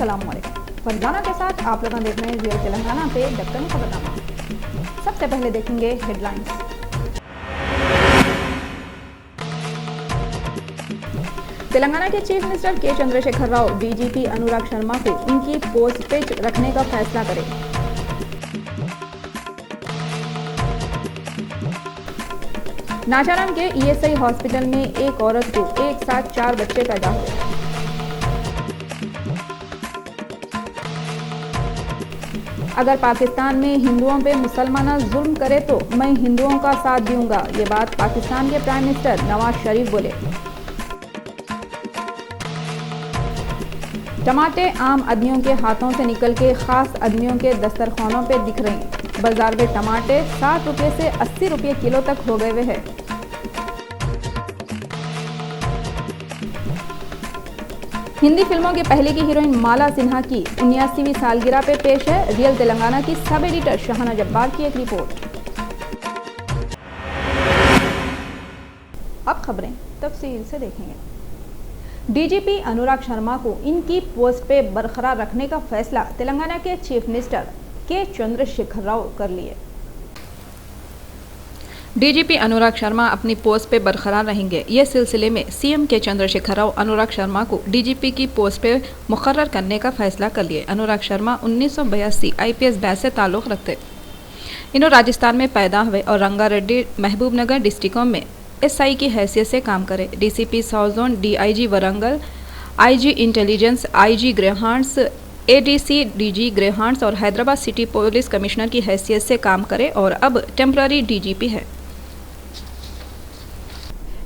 अस्सलामुअलैकुम। फरजाना के साथ आप लोग देख रहे हैं रियल तेलंगाना पे दक्कन खबरनामा। सबसे पहले देखेंगे हेडलाइंस। तेलंगाना के चीफ मिनिस्टर के चंद्रशेखर राव डीजीपी अनुराग शर्मा को उनकी पोस्ट पे रखने का फैसला करें। नाचाराम के ईएसआई हॉस्पिटल में एक औरत को एक साथ 4 बच्चे पैदा हुए। अगर पाकिस्तान में हिंदुओं पे मुसलमान जुल्म करे तो मैं हिंदुओं का साथ दूंगा, ये बात पाकिस्तान के प्राइम मिनिस्टर नवाज शरीफ बोले। टमाटे आम आदमियों के हाथों से निकल के खास आदमियों के दस्तरखानों पे दिख रहे हैं। बाजार में टमाटे 60 रुपये से 80 रुपये किलो तक हो गए हुए हैं। हिंदी फिल्मों की पहले की हीरोइन माला सिन्हा की 79वीं सालगिरह पे पेश है रियल तेलंगाना की सब एडिटर शाहाना जब्बार की एक रिपोर्ट। अब खबरें तफसील से देखेंगे। डीजीपी अनुराग शर्मा को इनकी पोस्ट पे बरकरार रखने का फैसला तेलंगाना के चीफ मिनिस्टर के चंद्रशेखर राव कर लिए। डीजीपी अनुराग शर्मा अपनी पोस्ट पे बरकरार रहेंगे। ये सिलसिले में सीएम के चंद्रशेखर राव अनुराग शर्मा को डीजीपी की पोस्ट पे मुकर्रर करने का फैसला कर लिए। अनुराग शर्मा 1982 आईपीएस बैच से ताल्लुक़ रखते। इन्हों राजस्थान में पैदा हुए और रंगारेड्डी महबूबनगर डिस्ट्रिक्टों में एसआई की हैसियत से काम करे। DCP south zone, DIG Warangal, IG intelligence, IG Greyhounds, ADC DG Greyhounds और हैदराबाद सिटी पुलिस कमिश्नर की हैसियत से काम करे और अब टेम्पररी डीजीपी है।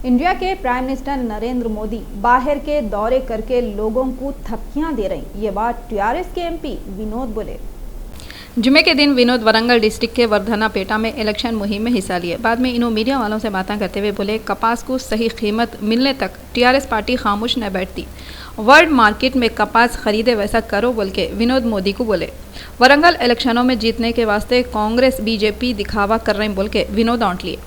इंडिया के प्राइम मिनिस्टर नरेंद्र मोदी बाहर के दौरे करके लोगों को थपकियां दे रही, ये बात टीआरएस के एमपी विनोद बोले। जुमे के दिन विनोद वरंगल डिस्ट्रिक्ट के वर्धनापेटा में इलेक्शन मुहिम में हिस्सा लिए। बाद में इन्हों मीडिया वालों से बातें करते हुए बोले, कपास को सही कीमत मिलने तक टीआरएस पार्टी खामोश न बैठती। वर्ल्ड मार्केट में कपास खरीदे वैसा करो बोल के विनोद मोदी को बोले। वरंगल इलेक्शनों में जीतने के वास्ते कांग्रेस बीजेपी दिखावा कर रहे बोल के विनोद आंट लिए।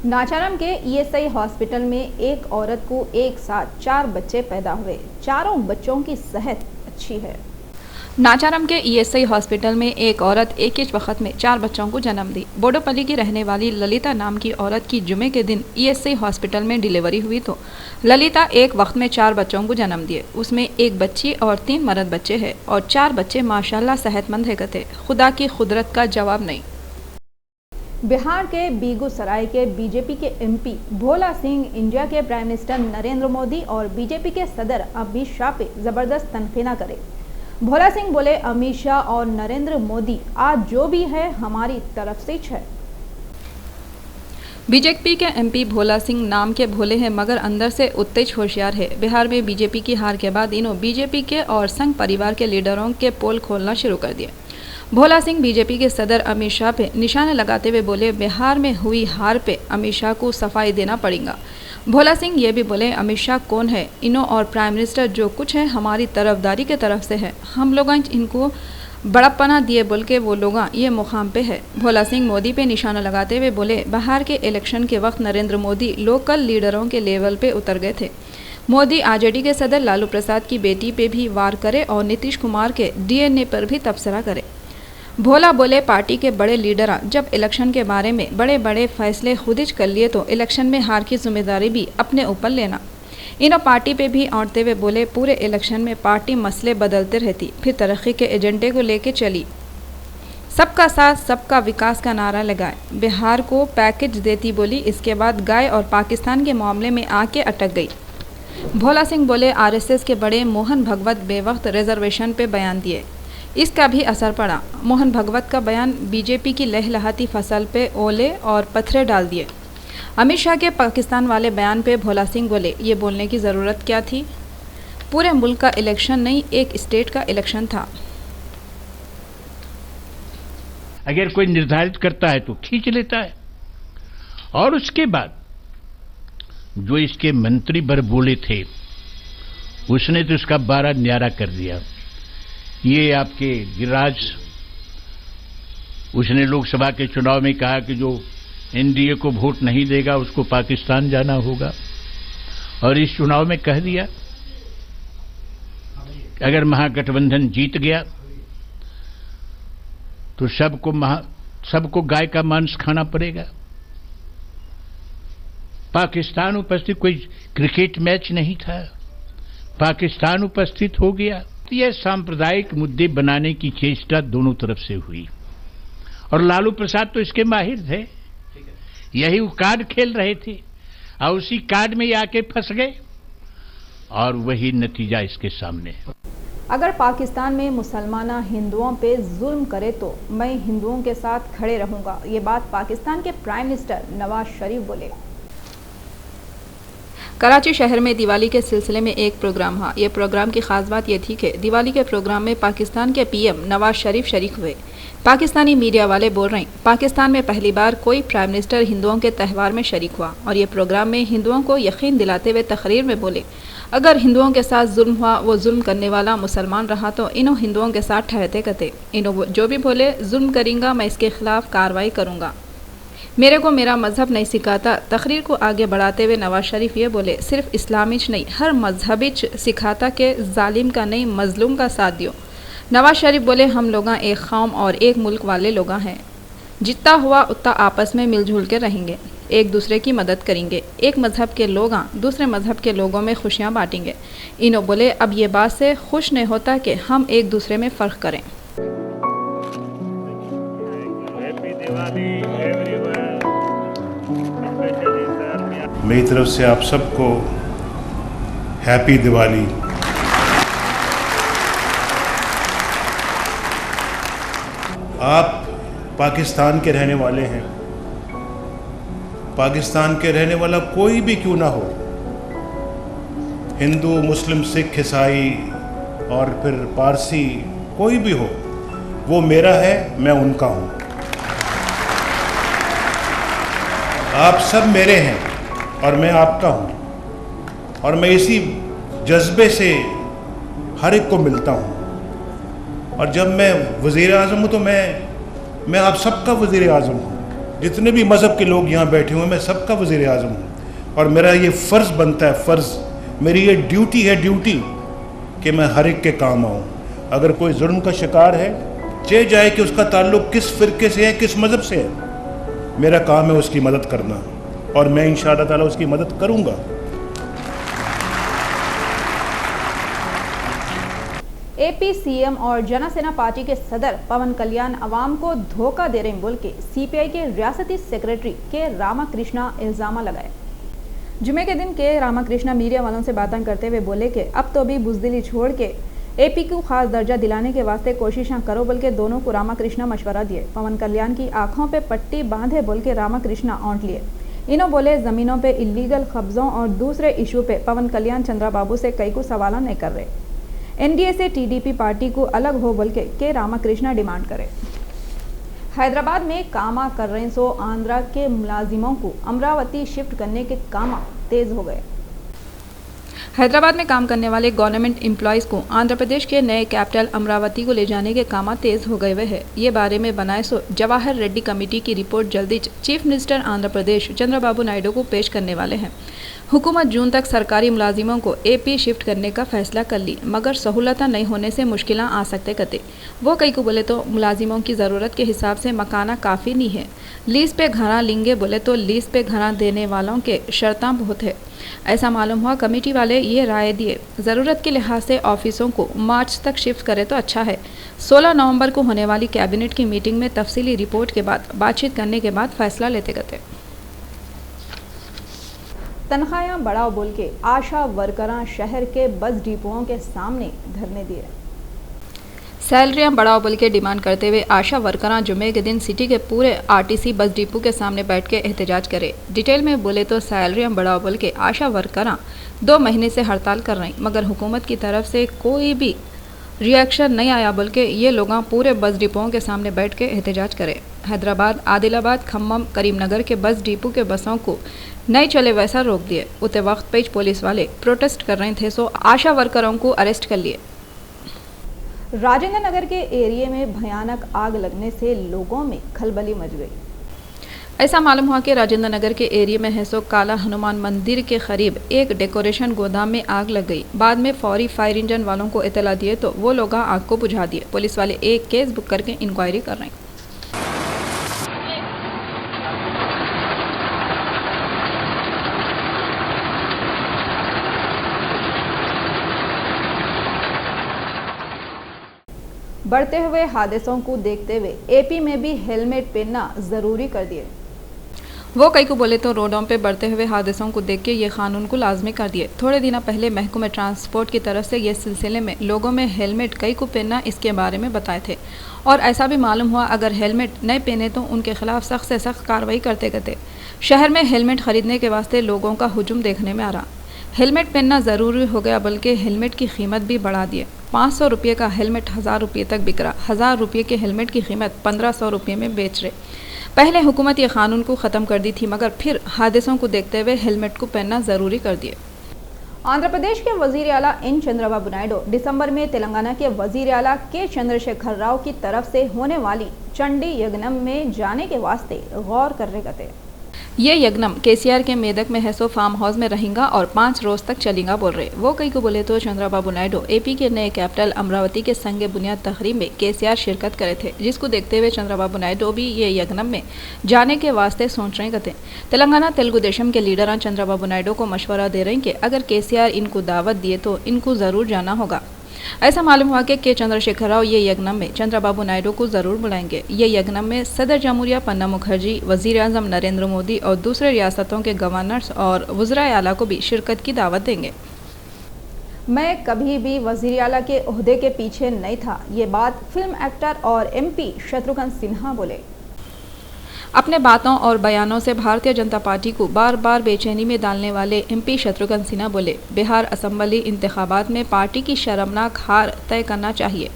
नाचाराम के ईएसआई हॉस्पिटल में एक औरत को एक साथ 4 बच्चे पैदा हुए। चारों बच्चों की सेहत अच्छी है। नाचाराम के ईएसआई हॉस्पिटल में एक औरत एक ही वक्त में 4 बच्चों को जन्म दी। बोडोपल्ली की रहने वाली ललिता नाम की औरत की जुमे के दिन ईएसआई हॉस्पिटल में डिलीवरी हुई तो ललिता एक वक्त में 4 बच्चों को जन्म दिए। उसमें एक बच्ची और 3 मर्द बच्चे हैं और 4 बच्चे माशाल्लाह सेहतमंद है कहते। खुदा की कुदरत का जवाब नहीं। बिहार के बेगूसराय के बीजेपी के एमपी भोला सिंह इंडिया के प्राइम मिनिस्टर नरेंद्र मोदी और बीजेपी के सदर अमित शाह पे जबरदस्त तनखीना करे। भोला सिंह बोले, अमित शाह और नरेंद्र मोदी आज जो भी है हमारी तरफ से है। बीजेपी के एमपी भोला सिंह नाम के भोले हैं मगर अंदर से उत्तेज होशियार है। बिहार में बीजेपी की हार के बाद इन्हों बीजेपी के और संघ परिवार के लीडरों के पोल खोलना शुरू कर दिए। भोला सिंह बीजेपी के सदर अमित शाह पे निशाना लगाते हुए बोले, बिहार में हुई हार पे अमित शाह को सफाई देना पड़ेगा। भोला सिंह ये भी बोले, अमित शाह कौन है, इन्हों और प्राइम मिनिस्टर जो कुछ है हमारी तरफदारी के तरफ से है। हम लोग इनको बड़प्पना दिए बोल के वो लोग ये मुकाम पे है। भोला सिंह मोदी पे निशाना लगाते हुए बोले, बिहार के इलेक्शन के वक्त नरेंद्र मोदी लोकल लीडरों के लेवल पे उतर गए थे। मोदी आरजेडी के सदर लालू प्रसाद की बेटी पे भी वार करे और नीतीश कुमार के डीएनए पर भी तबसरा करे। भोला बोले, पार्टी के बड़े लीडर जब इलेक्शन के बारे में बड़े बड़े फैसले खुद ही कर लिए तो इलेक्शन में हार की जिम्मेदारी भी अपने ऊपर लेना। इन्हों पार्टी पे भी औंटते हुए बोले, पूरे इलेक्शन में पार्टी मसले बदलते रहती फिर तरक्की के एजेंडे को लेके चली। सबका साथ सबका विकास का नारा लगाए, बिहार को पैकेज देती बोली। इसके बाद गए और पाकिस्तान के मामले में आके अटक गई। भोला सिंह बोले, आरएसएस के बड़े मोहन भगवत बेवक्त रिजर्वेशन पे बयान दिए, इसका भी असर पड़ा। मोहन भगवत का बयान बीजेपी की लहलहाती फसल पे ओले और पत्थरे डाल दिए। अमित शाह के पाकिस्तान वाले बयान पे भोला सिंह बोले, ये बोलने की ज़रूरत क्या थी, पूरे मुल्क का इलेक्शन नहीं एक स्टेट का इलेक्शन था। अगर कोई निर्धारित करता है तो खींच लेता है। और उसके बाद जो इसके मंत्री बर बोले थे उसने तो उसका 12 न्यारा कर दिया। ये आपके गिरिराज, उसने लोकसभा के चुनाव में कहा कि जो एनडीए को वोट नहीं देगा उसको पाकिस्तान जाना होगा और इस चुनाव में कह दिया। अगर महागठबंधन जीत गया तो सबको गाय का मांस खाना पड़ेगा। पाकिस्तान उपस्थित कोई क्रिकेट मैच नहीं था, पाकिस्तान उपस्थित हो गया। तो यह सांप्रदायिक मुद्दे बनाने की चेष्टा दोनों तरफ से हुई और लालू प्रसाद तो इसके माहिर थे, यही वो कार्ड खेल रहे थे और उसी कार्ड में आके फंस गए और वही नतीजा इसके सामने है। अगर पाकिस्तान में मुसलमान हिंदुओं पे जुल्म करे तो मैं हिंदुओं के साथ खड़े रहूंगा, ये बात पाकिस्तान के प्राइम मिनिस्टर नवाज शरीफ बोले। कराची शहर में दिवाली के सिलसिले में एक प्रोग्राम हुआ। ये प्रोग्राम की खास बात यह थी कि दिवाली के प्रोग्राम में पाकिस्तान के पीएम नवाज शरीफ शरीक हुए। पाकिस्तानी मीडिया वाले बोल रहे हैं, पाकिस्तान में पहली बार कोई प्राइम मिनिस्टर हिंदुओं के त्यौहार में शरीक हुआ और ये प्रोग्राम में हिंदुओं को यकीन दिलाते हुए तकरीर में बोले, अगर हिंदुओं के साथ जुल्म हुआ, वो जुल्म करने वाला मुसलमान रहा तो इन्हों हिंदुओं के साथ ठहरते कहते, इन्हों जो भी बोले जुल्म करेंगा मैं इसके खिलाफ कार्रवाई करूंगा, मेरे को मेरा मजहब नहीं सिखाता। तकरीर को आगे बढ़ाते हुए नवाज शरीफ ये बोले, सिर्फ इस्लामिच नहीं हर मजहबिच सिखाता के जालिम का नहीं मजलूम का साथ दियो। नवाज शरीफ बोले, हम लोग एक कौम और एक मुल्क वाले लोग हैं, जितना हुआ उतना आपस में मिलजुल के रहेंगे, एक दूसरे की मदद करेंगे, एक मजहब के लोग दूसरे मजहब के लोगों में खुशियाँ बांटेंगे। इन्हों बोले, अब ये बात से खुश नहीं होता कि हम एक दूसरे में फ़र्क करें। मेरी तरफ से आप सबको हैप्पी दिवाली। आप पाकिस्तान के रहने वाले हैं, पाकिस्तान के रहने वाला कोई भी क्यों ना हो, हिंदू मुस्लिम सिख ईसाई और फिर पारसी कोई भी हो, वो मेरा है, मैं उनका हूँ। आप सब मेरे हैं और मैं आपका हूँ और मैं इसी जज्बे से हर एक को मिलता हूँ। और जब मैं वज़ीर आज़म हूँ तो मैं आप सबका वज़ीर आज़म हूँ, जितने भी मज़हब के लोग यहाँ बैठे हुए हैं मैं सबका वज़ीर आज़म हूँ और मेरा ये फ़र्ज़ बनता है, फ़र्ज़ मेरी ये ड्यूटी है कि मैं हर एक के काम आऊँ। अगर कोई जुल्म का शिकार है, चाहे जाए कि उसका ताल्लुक़ किस फ़िरके से है, किस मज़हब से है, मेरा काम है उसकी मदद करना और मैं इंशाअल्लाह ताला उसकी मदद करूँगा। एपी सीएम और जनसेना पार्टी के सदर पवन कल्याण अवाम को धोखा दे रहे बोल के सीपीआई के रियासती सेक्रेटरी के रामाकृष्णा इल्जाम लगाए। जुमे के दिन के रामाकृष्णा मीडिया वालों से बातें करते हुए बोले कि अब तो भी बुजदिली छोड़ के एपी को खास दर्जा दिलाने के वास्ते कोशिशें करो बोल के दोनों को रामाकृष्णा मशवरा दिए। पवन कल्याण की आंखों पे पट्टी बांधे बोल के रामाकृष्णा औंट लिए। इन्हों बोले, जमीनों पे इलीगल कब्जों और दूसरे इशू पे पवन कल्याण चंद्राबाबू से कई को सवाल नहीं कर रहे। एनडीए से टीडीपी पार्टी को अलग हो बोल के रामाकृष्णा डिमांड करे। हैदराबाद में कामा कर रहे सो आंध्रा के मुलाजिमों को अमरावती शिफ्ट करने के काम तेज हो गए। हैदराबाद में काम करने वाले गवर्नमेंट एम्प्लॉयज़ को आंध्र प्रदेश के नए कैपिटल अमरावती को ले जाने के काम तेज हो गए हुए हैं। ये बारे में बनाए सो जवाहर रेड्डी कमेटी की रिपोर्ट जल्दी चीफ मिनिस्टर आंध्र प्रदेश चंद्रबाबू नायडू को पेश करने वाले हैं। हुकूमत जून तक सरकारी मुलाजिमों को एपी शिफ्ट करने का फैसला कर ली, मगर सहूलत नहीं होने से मुश्किलें आ सकते कहते। वो कई को बोले तो मुलाजिमों की ज़रूरत के हिसाब से मकाना काफ़ी नहीं है। लीज पे घरा लेंगे बोले तो लीज पे घरा देने वालों के शर्तां बहुत है। ऐसा मालूम हुआ कमेटी वाले ये राय दिए, ज़रूरत के लिहाज से ऑफिसों को मार्च तक शिफ्ट करे तो अच्छा है। 16 नवंबर को होने वाली कैबिनेट की मीटिंग में तफसीली रिपोर्ट के बाद बातचीत करने के बाद फैसला लेते गए। तनख्वाहें बढ़ाओ बोल के आशा वर्करां शहर के बस डिपोओं के सामने धरने दिए। सैलरियां बढ़ाओ बोल के डिमांड करते हुए आशा वर्करां जुमे के दिन सिटी के पूरे आरटीसी बस डिपो के सामने बैठ के एहतजाज करे। डिटेल में बोले तो सैलरियां बढ़ाओ बोल के आशा वर्करां 2 महीने से हड़ताल कर रही, मगर हुकूमत की तरफ से कोई भी रिएक्शन नहीं आया बोल के ये लोग पूरे बस डिपोओं के सामने बैठ के एहतजाज करे। हैदराबाद, आदिलाबाद, खम्मम, करीमनगर के बस डिपो के बसों को नहीं चले वैसा रोक दिए। उतने वक्त पे पुलिस वाले प्रोटेस्ट कर रहे थे सो आशा वर्करों को अरेस्ट कर लिए। राजेंद्र नगर के एरिया में भयानक आग लगने से लोगों में खलबली मच गई। ऐसा मालूम हुआ कि राजेंद्र नगर के एरिया में है सो काला हनुमान मंदिर के करीब एक डेकोरेशन गोदाम में आग लग गई। बाद में फौरी फायर इंजन वालों को इतला दिए तो वो लोग आग को बुझा दिए। पुलिस वाले एक केस बुक करके इंक्वायरी कर रहे हैं। बढ़ते हुए हादसों को देखते हुए एपी में भी हेलमेट पहनना जरूरी कर दिए। वो कई को बोले तो रोडों पे बढ़ते हुए हादसों को देख के ये कानून को लाजमी कर दिए। थोड़े दिनों पहले महकमे ट्रांसपोर्ट की तरफ से ये सिलसिले में लोगों में हेलमेट कई को पहनना इसके बारे में बताए थे और ऐसा भी मालूम हुआ अगर हेलमेट नहीं पहने तो उनके खिलाफ सख्त से सख्त कार्रवाई करते गए। शहर में हेलमेट खरीदने के वास्ते लोगों का हुजूम देखने में आ रहा। हेलमेट पहनना ज़रूरी हो गया, बल्कि हेलमेट की कीमत भी बढ़ा दिए। 500 रुपये का हेलमेट 1000 रुपये तक बिक रहा। 1000 रुपये के हेलमेट की कीमत 1500 रुपये में बेच रहे। पहले हुकूमत ये कानून को ख़त्म कर दी थी, मगर फिर हादसों को देखते हुए हेलमेट को पहनना ज़रूरी कर दिए। आंध्र प्रदेश के वजीर आला एन चंद्रबाबू नायडू दिसंबर में तेलंगाना के वजीर आला के चंद्रशेखर राव की तरफ से होने वाली चंडी यज्ञम में जाने के वास्ते गौर करने गए। ये यज्ञम केसीआर के मेदक में है सो फार्म हाउस में रहेगा और 5 रोज तक चलेगा बोल रहे। वो कई को बोले तो चंद्रबाबू नायडू एपी के नए कैपिटल अमरावती के संग बुनियाद तकरीब में केसीआर शिरकत करे थे, जिसको देखते हुए चंद्रबाबू नायडू भी ये यज्ञम में जाने के वास्ते सोच रहे थे। तेलंगाना तेलुगु देशम के लीडर चंद्रबाबू नायडू को मशवरा दे रहे हैं कि अगर केसीआर इनको दावत दिए तो इनको जरूर जाना होगा। ऐसा मालूम हुआ कि के चंद्रशेखर राव ये यज्ञम में चंद्रबाबू नायडू को जरूर बुलाएंगे। ये यज्ञम में सदर जमहूरिया प्रणब मुखर्जी, वजीर आजम नरेंद्र मोदी और दूसरे रियासतों के गवर्नर्स और वज़राए आला को भी शिरकत की दावत देंगे। मैं कभी भी वजीर आला के ओहदे के पीछे नहीं था, ये बात फिल्म एक्टर और MP शत्रुघ्न सिन्हा बोले। अपने बातों और बयानों से भारतीय जनता पार्टी को बार बार बेचैनी में डालने वाले MP शत्रुघ्न सिन्हा बोले, बिहार असेंबली इंतखाबात में पार्टी की शर्मनाक हार तय करना चाहिए।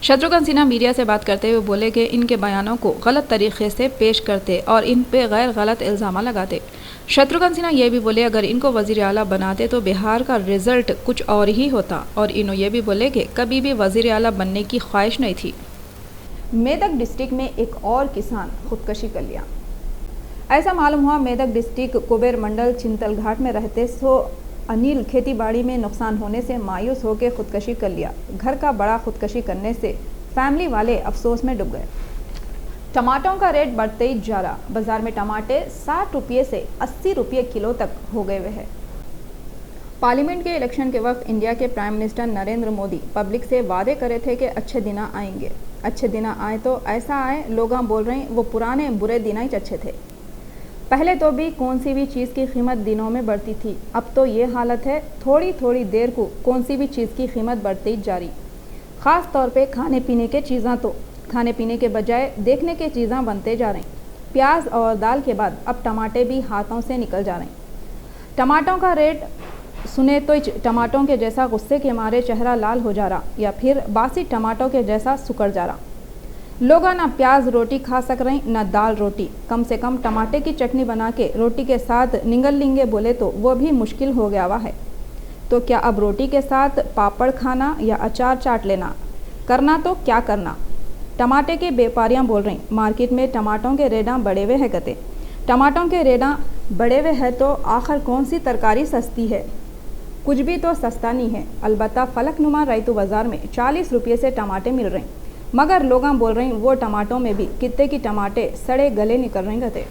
शत्रुघ्न सिन्हा मीडिया से बात करते हुए बोले कि इनके बयानों को गलत तरीके से पेश करते और इन पे गैर गलत इल्ज़ाम लगाते। शत्रुघ्न सिन्हा ये भी बोले अगर इनको वजीर आला बनाते तो बिहार का रिजल्ट कुछ और ही होता और इन्होंने ये भी बोले कि कभी भी वजीर आला बनने की ख्वाहिश नहीं थी। मेदक डिस्ट्रिक्ट में एक और किसान खुदकशी कर लिया। ऐसा मालूम हुआ मेदक डिस्ट्रिक्ट कुबेर मंडल चिंतल घाट में रहते सो अनिल खेतीबाड़ी में नुकसान होने से मायूस होकर खुदकशी कर लिया। घर का बड़ा खुदकशी करने से फैमिली वाले अफसोस में डूब गए। टमाटरों का रेट बढ़ते ही जा रहा। बाजार में टमाटे 60 रुपये से 80 रुपये किलो तक हो गए हुए हैं। पार्लियामेंट के इलेक्शन के वक्त इंडिया के prime minister Narendra Modi public से वादे करे थे कि अच्छे दिन आएंगे। अच्छे दिन आए तो ऐसा आए, लोग बोल रहे हैं वो पुराने बुरे दिन ही अच्छे थे। पहले तो भी कौन सी भी चीज़ की कीमत दिनों में बढ़ती थी, अब तो ये हालत है थोड़ी थोड़ी देर को कौन सी भी चीज़ की कीमत बढ़ती ही जा रही। ख़ास तौर पे खाने पीने के चीज़ें तो खाने पीने के बजाय देखने के चीज़ें बनते जा रहे हैं। प्याज और दाल के बाद अब टमाटे भी हाथों से निकल जा रहे हैं। टमाटों का रेट सुने तो टमाटों के जैसा गुस्से के मारे चेहरा लाल हो जा रहा या फिर बासी टमाटों के जैसा सुकड़ जा रहा। लोग ना प्याज रोटी खा सक रहे ना दाल रोटी, कम से कम टमाटे की चटनी बना के रोटी के साथ निगल लेंगे बोले तो वो भी मुश्किल हो गया हुआ है। तो क्या अब रोटी के साथ पापड़ खाना या अचार चाट लेना करना तो क्या करना। टमाटे के व्यापारियाँ बोल रहे मार्केट में टमाटों के रेडा बढ़े हुए है गते। टमाटों के रेडा बढ़े हुए है तो आखिर कौन सी तरकारी सस्ती है, कुछ भी तो सस्ता नहीं है। अलबत्ता फलकनुमा रैतु बाज़ार में 40 रुपये से टमाटे मिल रहे हैं, मगर लोग बोल रहे हैं वो टमाटों में भी कितने की टमाटे सड़े गले निकल रहे थे।